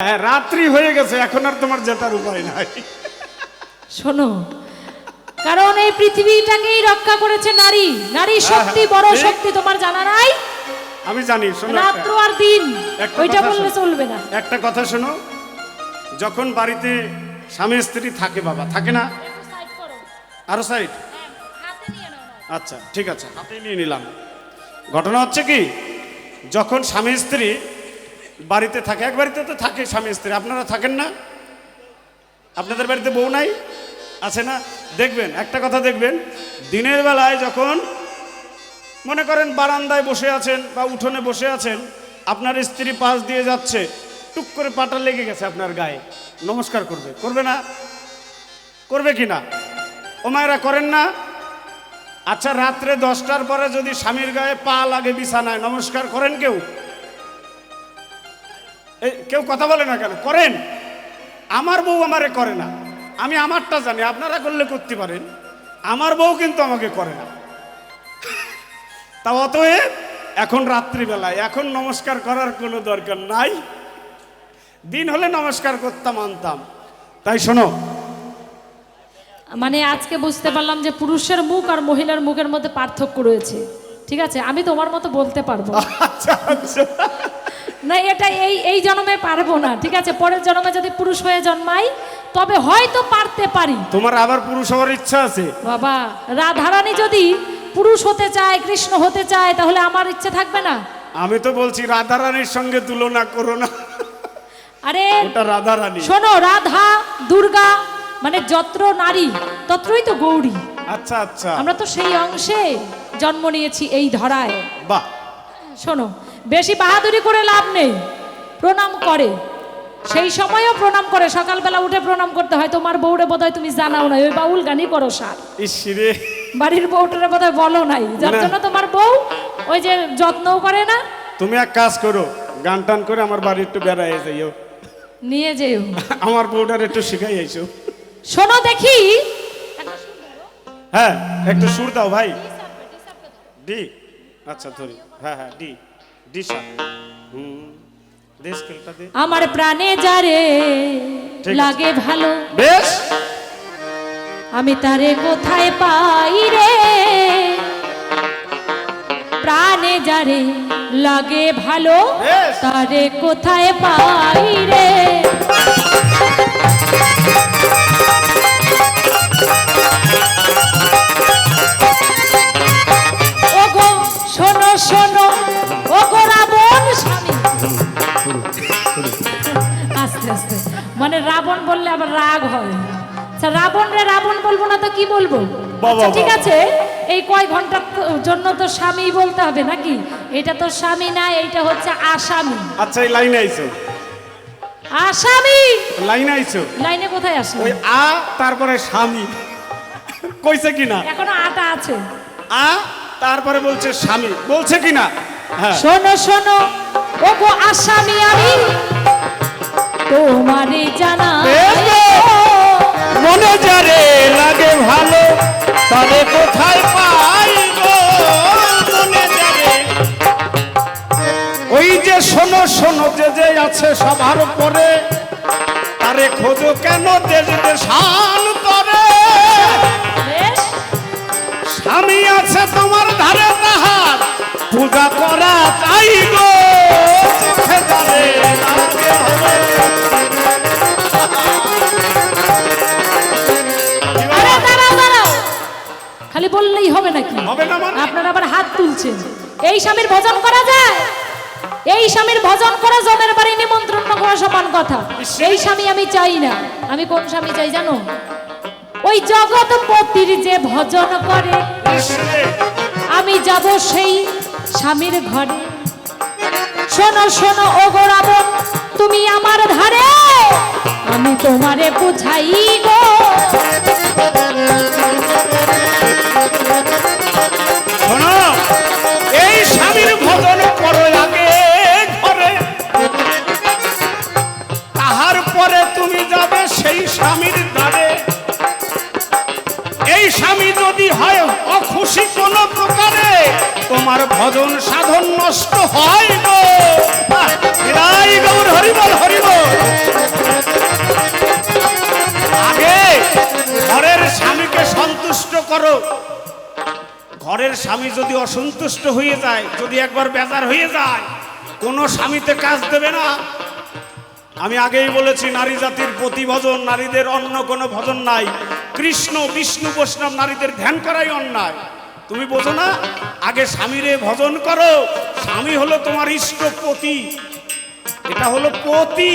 হ্যাঁ, রাত্রি হয়ে গেছে, এখন আর তোমার যেটার উপায় নাই। শোনো, কারণ এই পৃথিবীটাকেই রক্ষা করেছে নারী। নারী শক্তি, বড় শক্তি, তোমার জানা নাই? আমি জানি। শোনো, রাত্র আর দিন ওইটা বললে চলবে না। একটা কথা শোনো, যখন বাড়িতে স্বামী স্ত্রী থাকে, বাবা থাকে না, আরো সাইড, আচ্ছা ঠিক আছে, হাতে নিয়ে নিলাম। ঘটনা হচ্ছে কি, যখন স্বামী স্ত্রী বাড়িতে থাকে, এক বাড়িতে তো থাকে স্বামী স্ত্রী, আপনারা থাকেন না? আপনাদের বাড়িতে বউ নাই, আছে না? দেখবেন একটা কথা, দেখবেন দিনের বেলায় যখন মনে করেন বারান্দায় বসে আছেন বা উঠোনে বসে আছেন, আপনার স্ত্রী পাশ দিয়ে যাচ্ছে, টুক করে পাটা লেগে গেছে আপনার গায়ে, নমস্কার করবে, করবে না? করবে কি না? ও মায়েরা করেন না? আচ্ছা, রাত্রে 10টার পরে যদি স্বামীর গায়ে পা লাগে বিছানায়, নমস্কার করেন কেউ? কেউ কথা বলে না কেন? করেন? আমার বউ আমারে করে না, আমি আমারটা জানি, আপনারা করলে করতে পারেন, আমার বউ কিন্তু আমাকে করে না। তা অতএব এখন রাত্রিবেলায় এখন নমস্কার করার কোনো দরকার নাই, দিন হলে নমস্কার করতাম, আনতাম। তাই শোনো, মানে আজকে বুঝতে পারলাম যে পুরুষের মুখ আর মহিলার মুখের মধ্যে পার্থক্য রয়েছে। ঠিক আছে, আমি তোমার মতো বলতে পারবো আচ্ছা আচ্ছা, না, এটা এই জন্মে পারবো না। ঠিক আছে, পরের জন্মে যদি পুরুষ হয়ে জন্মাই তবে হয়তো পারতে পারি। তোমার আবার পুরুষ হওয়ার ইচ্ছা আছে? বাবা, রাধারানী যদি পুরুষ হতে চায়, কৃষ্ণ হতে চায়, তাহলে আমার ইচ্ছে থাকবে না? আমি তো বলছি রাধারানীর সঙ্গে তুলনা করো না। আরে ওটা রাধারানী। শোনো, রাধা দুর্গা মানে যত্র নারী তত্রই তো গৌরী। আচ্ছা আচ্ছা, আমরা তো সেই অংশে জন্ম নিয়েছি এই ধরায়। বাহ। শোনো, বেশি বাহাদুরি করে লাভ নেই, প্রণাম করে, সেই সময়ও প্রণাম করে, সকালবেলা উঠে প্রণাম করতে হয়। তোমার বউরে বোধহয় তুমি জানাও না, ওই বাউল গানই করো সার। ইসরে, বাড়ির বউটারে বোধহয় বলো নাই, যার জন্য তোমার বউ ওই যে যত্নও করে না। তুমি এক কাজ করো, গান টান করে আমার বাড়ি একটু বেড়াই যাইও, নিয়ে যেও, আমার বউটার একটু শিখাই আইসো। শোনো দেখি, হ্যাঁ একটু সুর দাও ভাই। ডি, আচ্ছা ধরি, হ্যাঁ হ্যাঁ, ডি, ডি শার্প। দে স্কেলটা দে। আমার প্রাণে যারে ঠিক আছে। লাগে ভালো, বেশ, আমি তারে কোথায় পাই রে? প্রাণে যারে লাগে ভালো, বেশ। তারে কোথায় পাই রে? ওগো শোনো শোনো, ওগো রাবণ স্বামী, আস্তে আস্তে, মানে রাবণ বললে আবার রাগ হয়। আচ্ছা, রাবণ রে রাবণ বলবো না তো কি বলবো? বাবা, আচ্ছা, ঠিক বাবা। আছে, এই কয় ঘন্টার জন্য তো স্বামী বলতে হবে নাকি? এটা তো স্বামী না, এইটা হচ্ছে আসামি। আচ্ছা এই লাইনে আইছো, আসামি লাইনে আইছো, লাইনে কোথায় আসে? ওই আ তারপরে স্বামী কইছে কিনা? এখনো আটা আছে। আ তারপরে বলছে স্বামী, বলছে কিনা? হ্যাঁ, শোনো শোনো, ওগো আসামি আমি তোমারে জানা, মনে যারে লাগে ভালো, তারে কোথায় পাই গো? মনে যারে, ওই যে শোনো শোনো, যে আছে সবার পরে, তারে খোঁজো কেন দেশ দেশান্তরে? বেশ, স্বামী আছে তোমার ধারে, তাহার পূজা করা চাই গো। চোখে যারে লাগে ভালো। আরে দাঁড়াও দাঁড়াও, খালি বললেই হবে নাকি? হবে না মানে? আপনারা আবার হাত তুলছেন। এই স্বামীর ভজন করা যায়? এই স্বামীর ভজন করা জমের বাড়ি নিমন্ত্রণ না করা সমান কথা। এই স্বামী আমি চাই না। আমি কোন স্বামী চাই জানো? ওই জগৎপতির যে ভজন করে, ইসরে, আমি যাব সেই স্বামীর ঘরে। শোনো শোনো, ওগো রাবণ তুমি আমার ধারে, আমি তোমারে বুঝাই গো। শোনো, এই স্বামীর ভজন করো আগে ঘরে, তাহার পরে তুমি যাবে সেই স্বামীর দ্বারে। এই স্বামী যদি হয় অখুশি কোনো প্রকারে, তোমার আমার ভজন সাধন নষ্ট হয় গো। বিদায় গৌর হরিবল হরিবল। আগে ঘরের স্বামীকে সন্তুষ্ট করো। ঘরের স্বামী যদি অসন্তুষ্ট হয়ে যায়, যদি একবার বেজার হয়ে যায়, কোনো স্বামীতে কাজ দেবে না। আমি আগেই বলেছি নারী জাতির প্রতি ভজন, নারীদের অন্য কোনো ভজন নাই। কৃষ্ণ বিষ্ণু বৈষ্ণব নারীদের ধ্যান করাই অন্যায়। তুমি বোঝো না? আগে স্বামীরে ভজন করো। স্বামী হলো তোমার ইষ্টপতি, এটা হলো পতি।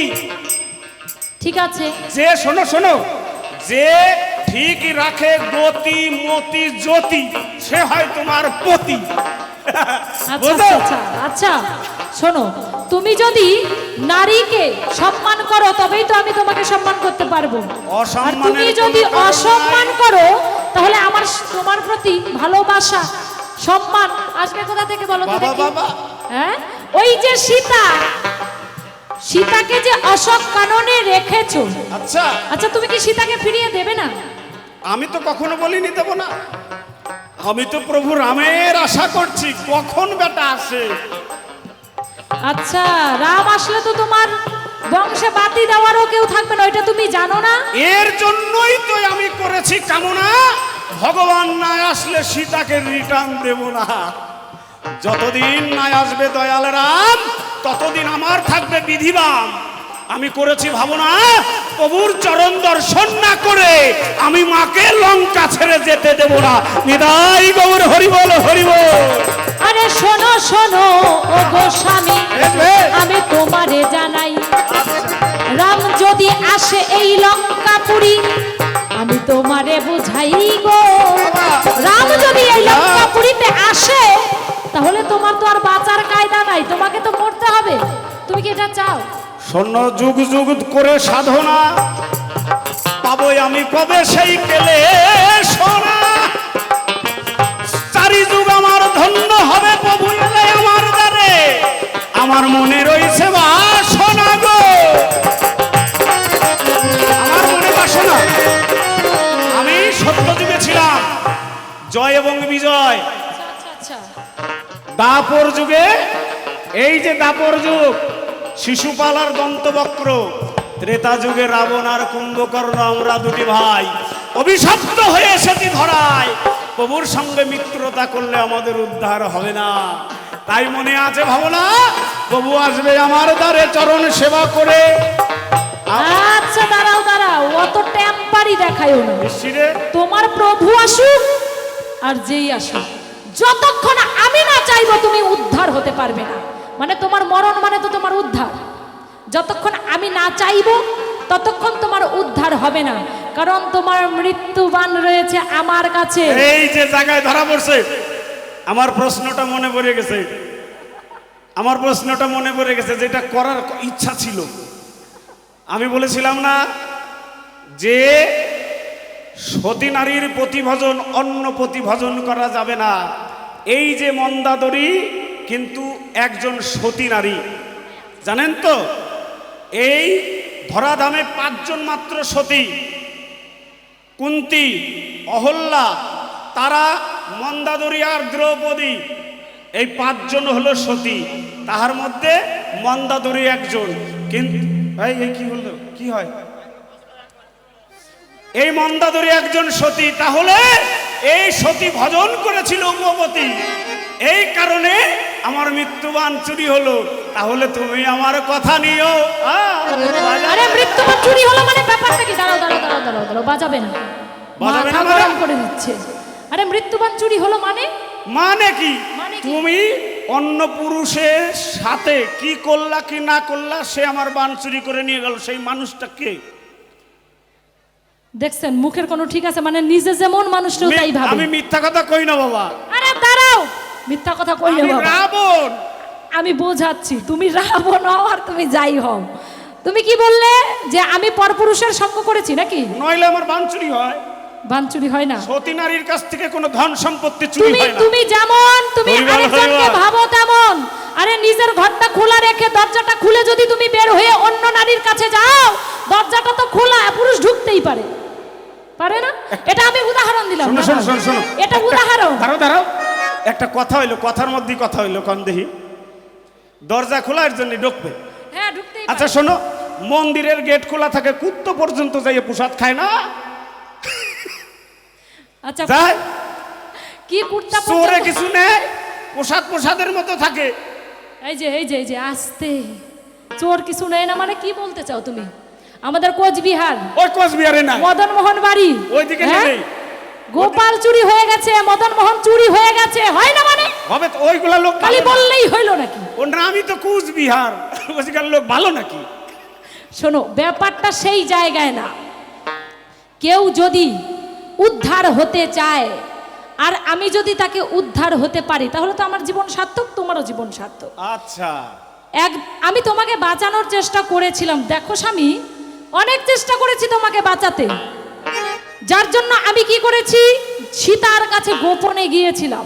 ঠিক আছে, যে শোনো শোনো, যে ঠিক রাখে গতি মতি জ্যোতি, সে হয় তোমার পতি। আচ্ছা বুঝো? আচ্ছা আচ্ছা শোনো, তুমি যদি নারীকে সম্মান করো তবেই তো আমি তোমাকে সম্মান করতে পারবো। আর অসম্মানের তুমি যদি কোনো কারণ অসম্মান নাই। করো তাহলে আমার তোমার প্রতি ভালোবাসা সম্মান আসবে কোথা থেকে বলো তো বাবা, দেখি? বাবা। হ্যাঁ, ওই যে সীতা, সীতাকে যে অশোক কাননে রেখেছো, আচ্ছা, আচ্ছা তুমি কি সীতাকে ফিরিয়ে দেবে না? আমি তো কখনো বলিনি দেব না। আমি তো প্রভু রামের আশা করছি, কখন বেটা আসে। আচ্ছা, রাম আসলে তো তোমার বংশে বাতি দেওয়ারও কেউ থাকবে না, ওইটা তুমি জানো না? এর জন্যই তো আমি করেছি কামনা, ভগবান না আসলে সীতাকে রিটার্ন দেব না। যতদিন না আসবে দয়াল রাম, ততদিন আমার থাকবে বিধিবাম। আমি করেছি ভাবনা, প্রভুর চরণ দর্শন না করে আমি মাকে লঙ্কা ছেড়ে যেতে দেব না। নিদাই গৌর হরিবল হরিবল। আরে শোনো শোনো ও গোস্বামী, বেশ, বেশ। আমি তোমারে জানাই, রাম যদি আসে এই লঙ্কাপুরী, আমি তোমারে বুঝাই গো। রাম যদি এই লঙ্কাপুরীতে আসে তাহলে তোমার তো আর বাঁচার কায়দা নাই, তোমাকে তো মরতে হবে। তুমি কি এটা চাও? শূন্য যুগ যুগ করে সাধনা পাবই আমি কবে সেই কেলে সোনা। চারি যুগ আমার ধন্য হবে প্রভু এলে আমার দ্বারে, আমার মনে রয়েছে বাসনা গো। আমার মনে বাসনা, আমি সত্য যুগে ছিলাম, জয় এবং বিজয়। আচ্ছা আচ্ছা দাপর যুগে, এই যে দাপর যুগ, শিশুপাল আর দন্তবক্র, ত্রেতা যুগে রাবণ আর কুম্ভকর্ণ, আমরা দুটি ভাই অভিশপ্ত হয়ে এসেছি ধরায়। প্রভুর সঙ্গে মিত্রতা করলে আমাদের উদ্ধার হবে না। তাই মনে আছে ভাবনা, প্রভু আসবে আমার দ্বারে চরণ সেবা করে। আচ্ছা, দাঁড়াও দাঁড়াও, অত টেম্পারি দেখায়ও না। নিশ্চিরে তোমার প্রভু আসুক আর যেই আসুক, যতক্ষণ আমি না চাইবো তুমি উদ্ধার হতে পারবে না। মানে তোমার মরণ মানে তো তোমার উদ্ধার। যতক্ষণ আমি না চাইবো ততক্ষণ তোমার উদ্ধার হবে না, কারণ তোমার মৃত্যুবান রয়েছে আমার কাছে। এই যে জায়গায় ধরা পড়ছে, আমার প্রশ্নটা মনে পড়ে গেছে, আমার প্রশ্নটা মনে পড়ে গেছে, যেটা করার ইচ্ছা ছিল। আমি বলেছিলাম না যে সতী নারীর প্রতিভজন অন্য প্রতিভজন করা যাবে না। এই যে মন্দাদরী কিন্তু একজন সতী নারী, জানেন তো? এই ধরাধামে 5 জন মাত্র সতী, কুন্তী, অহল্যা, তারা, মন্দাদরী আর দ্রৌপদী, এই 5 জন হলো সতী। তাহার মধ্যে মন্দাদরী একজন। কিন্তু এই কি বললো, কি হয়? এই মন্দাদরী একজন সতী। তাহলে এই সতী ভজন করেছিল উপপতি, এই কারণে আমার মৃত্যুবান চুরি হলো। তাহলে তুমি আমার কথা নিও। আরে মৃত্যুবান চুরি হলো মানে ব্যাপারটা কি? দাঁড়াও দাঁড়াও দাঁড়াও দাঁড়াও দাঁড়াও, বাজাবে না, বাজাবে না মাথা মানে? গরম করে দিচ্ছে। আরে মৃত্যুবান চুরি হলো মানে? মানে কি? মানে কি? তুমি অন্য পুরুষের সাথে কি করলা কি না করলা, সে আমার বান চুরি করে নিয়ে গেল, সেই মানুষটা কে? দেখছেন মুখের কোনো ঠিক আছে? মানে নিজে যেমন মানুষটাও তাই ভাবে। আমি মিথ্যা কথা কই না বাবা, আরে দাঁড়াও, মিথ্যা কথা কই না আমি বাবা। রাবণ। আমি বোঝাচ্ছি, তুমি রাবণ হও আর তুমি যাই হও, তুমি কি বললে যে আমি পরপুরুষের সঙ্গ করেছি নাকি? নইলে আমার বান চুরি হয়। বান চুরি হয় না। সতী নারীর কাছ থেকে কোনো ধন সম্পত্তি চুরি তুমি হয় না। তুমি যেমন তুমি হরিবল, আরেকজনকে হরিবল। ভাবো তেমন। আরে নিজের ঘরটা খোলা রেখে দরজাটা খুলে যদি তুমি বের হয়ে অন্য নারীর কাছে যাও, দরজাটা তো খোলা, পুরুষ ঢুকতেই পারে, পারে না? এটা আমি উদাহরণ দিলাম। শোনো, শোনো, শোনো, শোনো। এটা উদাহরণ। দাঁড়াও দাঁড়াও, একটা কথা হইলো, কথার মধ্যেই কথা হইলো, কন দেখি। দরজা খোলার জন্য ঢুকবে। হ্যাঁ ঢুকতেই আচ্ছা পারে। শোনো, মন্দিরের গেট খোলা থাকে, কুত্তো পর্যন্ত যাইয়ে প্রসাদ খায় না? আচ্ছা যায় কি কুর্তা চোরে পর্যন্ত- কিছু নেই, প্রসাদ প্রসাদের মতো থাকে। এই যে আস্তে, চোর কিছু নেই না মানে কি বলতে চাও তুমি? আমাদের কোচবিহার, ওই কোচবিহারে নাই, মদন মোহন বাড়ি, ওইদিকে হ্যাঁ? নেই। গোপাল চুরি হয়ে গেছে, মদন মোহন চুরি হয়ে গেছে, হয় না মানে? হবে তো, ওইগুলা লোক খালি ভালো না। বললেই হইলো নাকি? ও নামই তো কোচবিহার, ওইখানকার লোক ভালো নাকি? শোনো, ব্যাপারটা সেই জায়গায় না। কেউ যদি উদ্ধার হতে চায় আর আমি যদি তাকে উদ্ধার হতে পারি, তাহলে তো আমার জীবন সার্থক, তোমারও জীবন সার্থক। আচ্ছা আমি তোমাকে বাঁচানোর চেষ্টা করেছিলাম, দেখো স্বামী, অনেক চেষ্টা করেছি তোমাকে বাঁচাতে। যার জন্য আমি কি করেছি, সীতার কাছে গোপনে গিয়েছিলাম।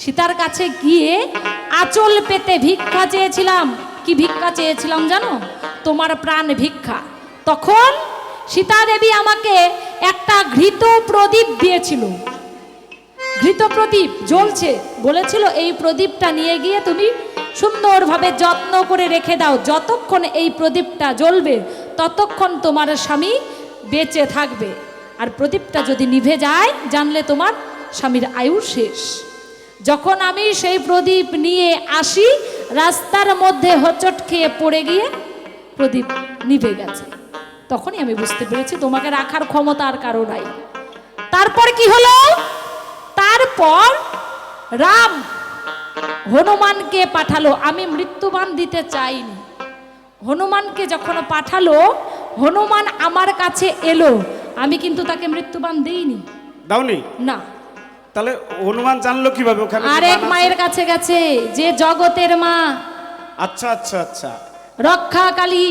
সীতার কাছে গিয়ে আঁচল পেতে ভিক্ষা চেয়েছিলাম। কি ভিক্ষা চেয়েছিলাম জানো? তোমার প্রাণ ভিক্ষা। তখন সীতা দেবী আমাকে একটা ঘৃত প্রদীপ দিয়েছিল। ঘৃত প্রদীপ জ্বলছে, বলেছিল এই প্রদীপটা নিয়ে গিয়ে তুমি সুন্দরভাবে যত্ন করে রেখে দাও, যতক্ষণ এই প্রদীপটা জ্বলবে ততক্ষণ তোমার স্বামী বেঁচে থাকবে, আর প্রদীপটা যদি নিভে যায় জানলে তোমার স্বামীর আয়ু শেষ। যখন আমি সেই প্রদীপ নিয়ে আসি, রাস্তার মধ্যে হোঁচট খেয়ে পড়ে গিয়ে প্রদীপ নিভে গেছে। তখনই আমি বুঝতে পেরেছি তোমাকে রাখার ক্ষমতা আর কারো নাই। তারপর কি হলো? তারপর রাম হনুমানকে পাঠালো। আমি মৃত্যুবাণ দিতে চাইনি। হনুমানকে যখন পাঠালো, হনুমান আমার কাছে এলো, আমি কিন্তু তাকে মৃত্যুবাণ দিইনি। দাওনি? না। তাহলে হনুমান জানলো কিভাবে ওখানে? আরেক মায়ের কাছে গেছে, যে জগতের মা। আচ্ছা আচ্ছা আচ্ছা, রক্ষা কালী।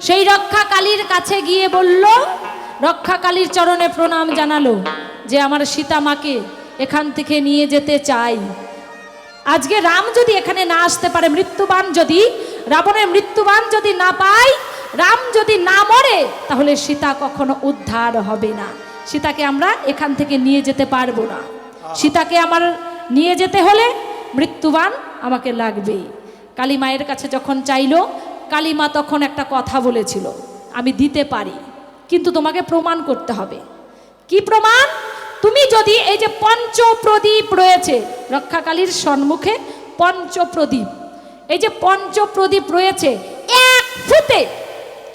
সেই রক্ষা কালীর কাছে গিয়ে বলল, রক্ষা কালীর চরণে প্রণাম জানালো যে আমার সীতা মাকে এখান থেকে নিয়ে যেতে চাই। আজকে রাম যদি এখানে না আসতে পারে, মৃত্যুবাণ যদি, রাবণের মৃত্যুবাণ যদি না পায়, রাম যদি না মরে, তাহলে সীতা কখনো উদ্ধার হবে না। সীতাকে আমরা এখান থেকে নিয়ে যেতে পারবো না। সীতাকে আমার নিয়ে যেতে হলে মৃত্যুবাণ আমাকে লাগবেই। কালী মায়ের কাছে যখন চাইলো, কালী মা তখন একটা কথা বলেছিল, আমি দিতে পারি, কিন্তু তোমাকে প্রমাণ করতে হবে। কি প্রমাণ? তুমি যদি এই যে পঞ্চপ্রদীপ রয়েছে রক্ষাকালীর সম্মুখে, পঞ্চপ্রদীপ, এই যে পঞ্চপ্রদীপ রয়েছে, এক ফুটে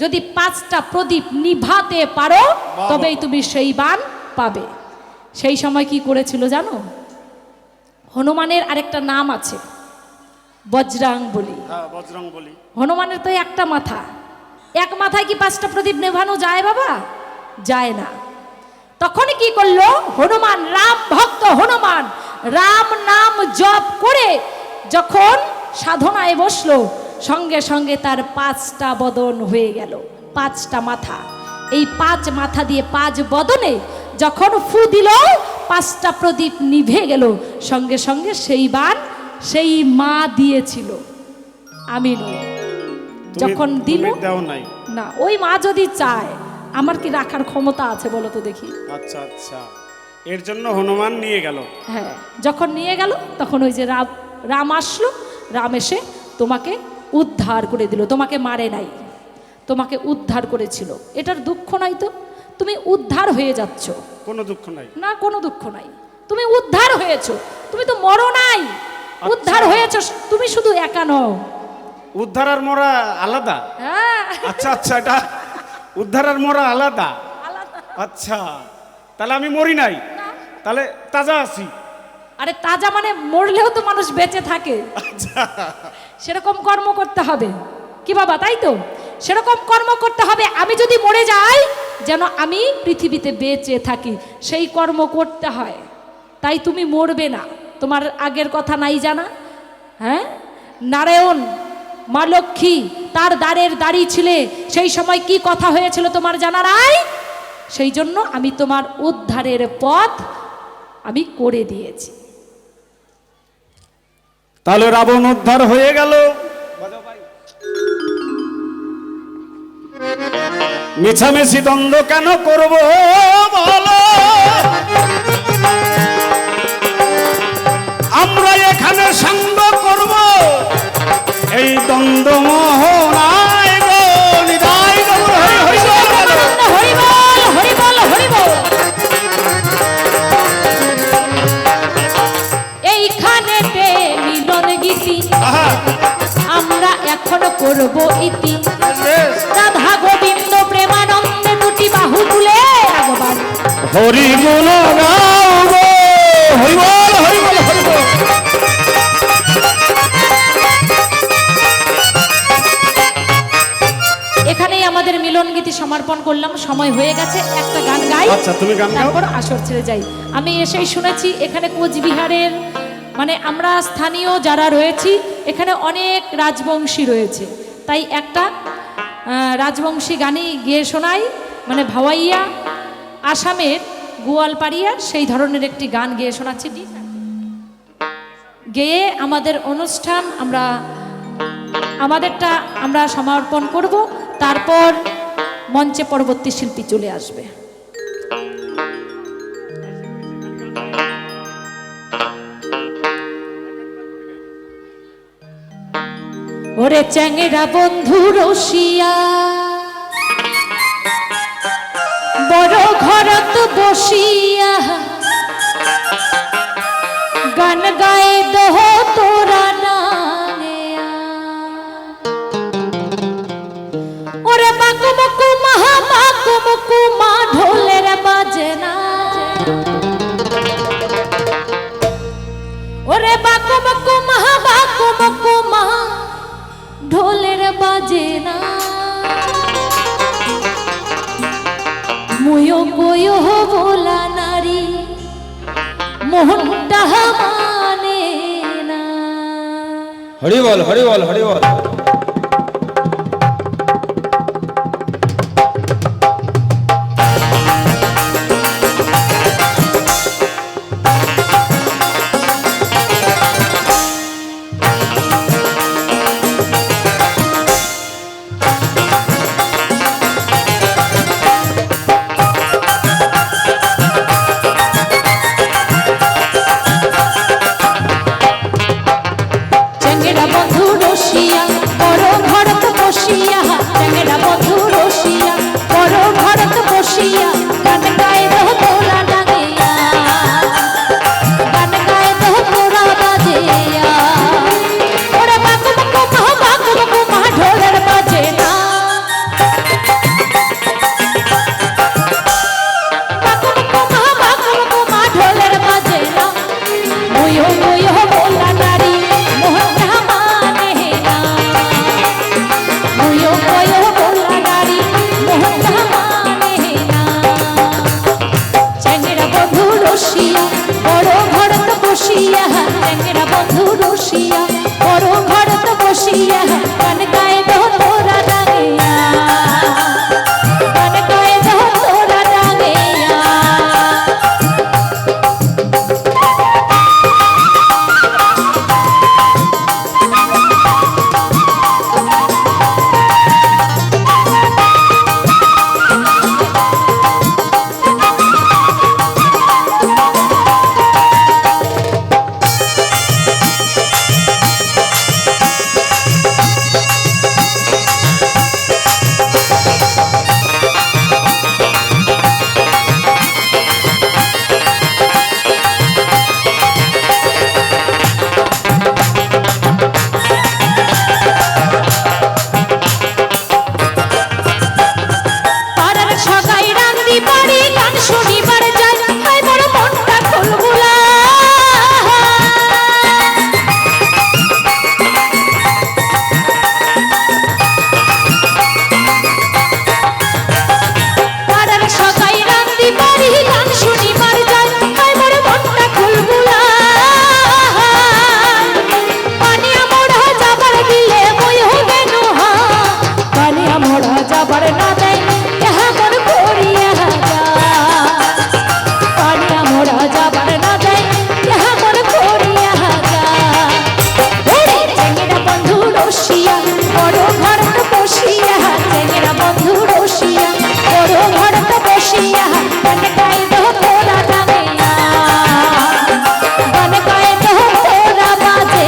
যদি 5টা প্রদীপ নিভাতে পারো, তবেই তুমি সেই বাণ পাবে। সেই সময় কি করেছিল জানো? হনুমানের আরেকটা নাম আছে, বজরাং বলি। হ্যাঁ বজরং বলি। হনুমানের তো একটা মাথা, এক মাথায় কি 5টা প্রদীপ নেভানো যায় বাবা? যায় না। তখন কি করলো হনুমান, রাম ভক্ত হনুমান রাম নাম জপ করে যখন সাধনায় বসলো, সঙ্গে সঙ্গে তার 5টা বদন হয়ে গেল, 5টা মাথা। এই 5 মাথা দিয়ে 5 বদনে যখন ফু দিল, 5টা প্রদীপ নিভে গেল। সঙ্গে সঙ্গে সেই বাণ সেই মা দিয়েছিল, আমি নই। যখন দিল দাও নাই না, ওই মা যদি চায়, আমার কি রাখার ক্ষমতা আছে বলো তো দেখি? আচ্ছা আচ্ছা, এর জন্য হনুমান নিয়ে গেল। হ্যাঁ, যখন নিয়ে গেল তখন ওই যে রাম আসলো, রাম এসে তোমাকে উদ্ধার করে দিল। তোমাকে মারে নাই, তোমাকে উদ্ধার করেছিল। এটার দুঃখ নাই তো? তুমি উদ্ধার হয়ে যাচ্ছ। কোনো দুঃখ নাই না, কোনো দুঃখ নাই। তুমি উদ্ধার হয়েছো, তুমি তো মরো নাই, উদ্ধার হয়েছো। তুমি শুধু একা নও, উদ্ধার আর মরা আলাদা? হ্যাঁ আচ্ছা আচ্ছা, এটা উদ্ধার আর মরা আলাদা। আলাদা। আচ্ছা, তাহলে আমি মরি নাই, তাহলে তাজা আছি। আরে তাজা মানে মরলেও তো মানুষ বেঁচে থাকে। আচ্ছা, সেরকম কর্ম করতে হবে কি বাবা? তাই তো, সেরকম কর্ম করতে হবে। আমি যদি মরে যাই, যেন আমি পৃথিবীতে বেঁচে থাকি, সেই কর্ম করতে হয়। তাই তুমি মরবে না। তোমার আগের কথা নাই জানা? হ্যাঁ, নারায়ণ মা লক্ষ্মী তার দ্বারের দাঁড়িয়ে ছিলে, সেই সময় কি কথা হয়েছিল তোমার জানা নাই? সেই জন্য আমি তোমার উদ্ধারের পথ আমি করে দিয়েছি। তাহলে রাবণ উদ্ধার হয়ে গেল। মিছামিছি দ্বন্দ্ব কেন করব বলো? সঙ্গ করব এই দ্বন্দ্ব মোহনায় গো নিদায় গৌর হরি হরি বল। হরি বল, হরি বল, হরি বল। এইখানেতে মিলন গীতি আহা, আমরা এখন করব ইতি। বেশ। রাধা গোবিন্দ প্রেমানন্দে দুটি বাহু তুলে একবার হরি গুণ গাও গো হরি বল হরি বল হরি বল। এখানেই আমাদের মিলন গীতি সমর্পণ করলাম। সময় হয়ে গেছে, একটা গান গাই, আচ্ছা তুমি গান গাও। তারপর আসর ছেড়ে যাই। আমি এসেই শুনেছি এখানে কোচবিহারের মানে আমরা স্থানীয় যারা রয়েছি এখানে অনেক রাজবংশী রয়েছে, তাই একটা রাজবংশী গানই গেয়ে শোনাই, মানে ভাওয়াইয়া আসামের গোয়ালপাড়িয়া সেই ধরনের একটি গান গেয়ে শোনাচ্ছি। গেয়ে আমাদের অনুষ্ঠান আমাদেরটা আমরা সমর্পণ করব, তারপর মঞ্চে পরবর্তী শিল্পী চলে আসবে। ওরে চ্যাংড়া বন্ধু রসিয়া বড় ঘরত বসিয়া গান গায়ে দহ তোরা নাঙ্গেয়া। ওরে বাকু বকু মহা বাকু বকু মা ঢোলের বাজে না। ওরে বাকু বকু মহা বাকু বকু মা ঢোলের বাজে না। মুয়ো কয়ো বলা নারী মোহনটা মানে না। হরি বল হরি বল হরি বল। চ্যাংড়া বন্ধু রসিয়া বড় ঘরত বসিয়া, চ্যাংড়া বন্ধু রসিয়া বড় ঘরত বসিয়া গান গায়ে দহ তোরা ডাঙিয়া, গান গায়ে দহ তোরা বাজিয়া। ওরে বাকু বকু মা ঢোলের বাজে না। বাকু বকু মা ঢোলের বাজে না। মুয়ো মুয়ো বলা নারী মোহনটা মানে না। মুয়ো মুয়ো বলা নারী মোহনটা মানে না। চ্যাংড়া বন্ধু রসিয়া বড় ঘরত বসিয়া, চ্যাংড়া বন্ধু রসিয়া বড় ঘরত বসিয়া গান গায়ে দহ তোরা ডাঙিয়া, গান গায়ে দহ তোরা ডাঙিয়া। পাড়ার সগাই রান্দি বাড়ি গান শুনিবার যায়, তাই বড় মনটা খুলবুলা। পাড়ার সগাই রান্দি বাড়ি গান শুনিবার যায়, তাই বড় মনটা খুলবুলা। পানিয়া মোড়া যাবার দিলে মই হবে নোহা, পানিয়া মোড়া যাবার না দেয় ইহা মন করিয়া যা। পানিয়া মোড়া যাবার না দেয় ইহা মন করিয়া যা। ওরে চ্যাংড়া বন্ধু রসিয়া বড় ঘরত বসিয়া, চ্যাংড়া বন্ধু রসিয়া বড় ঘরত বসিয়া গান গায়ে দহ তোরা ডাঙিয়া, গান গায়ে দহ তোরা বাজে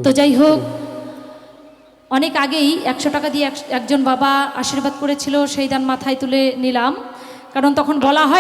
তো যাই হোক, অনেক আগেই 100 টাকা দিয়ে একজন বাবা আশীর্বাদ করেছিল, সেই দান মাথায় তুলে নিলাম। কারণ তখন বলা হয়